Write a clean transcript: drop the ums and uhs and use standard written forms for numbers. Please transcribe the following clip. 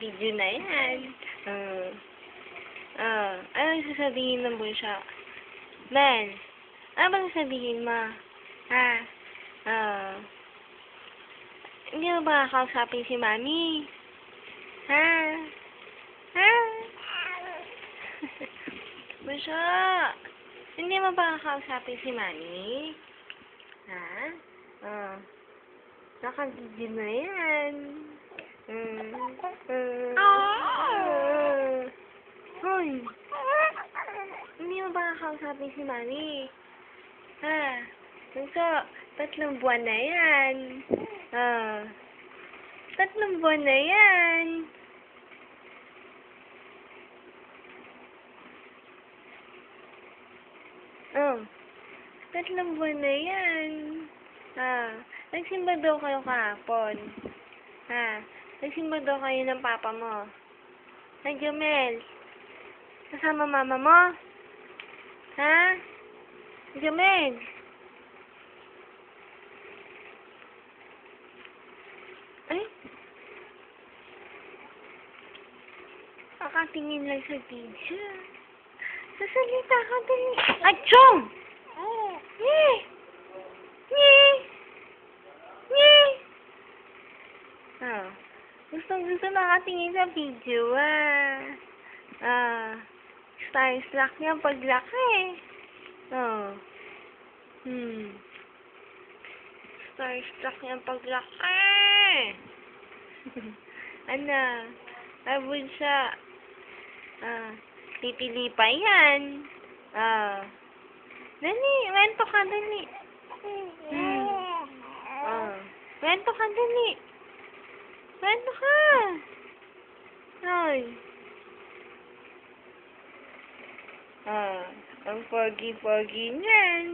video na yan. Ano sasabihin ng bunso? Ben, ano ba sasabihin mo? Ha? Hindi mo ba kakausapin si Mami? Ha? Ha? Bunso, hindi mo ba kakausapin si Mami? Ha? Naka-video na yan. Hoy! Hindi mo ba kakausapin si Mami? Ha? Bunso, 3 buwan na yan. 3 buwan na yan. Oh, 3 buwan na yan. Nagsimba daw kayo kahapon. Nagsimba daw kayo ng papa mo. Ay, Jomel. Kasama mama mo? Ha? Jomel. Ay? Nakatingin lang sa video. Sasalita ka din. Ay, Chong! Nye! Nye! Nye! Gusto nakatingin sa video, Starstruck niya paglaki. Starstruck niya paglaki. Ano? Abun siya. Pipili pa yan. Dali, wento ka, dali. Wento ka, dali. Wento ka. Ay. Ang pogi-pogi niyan.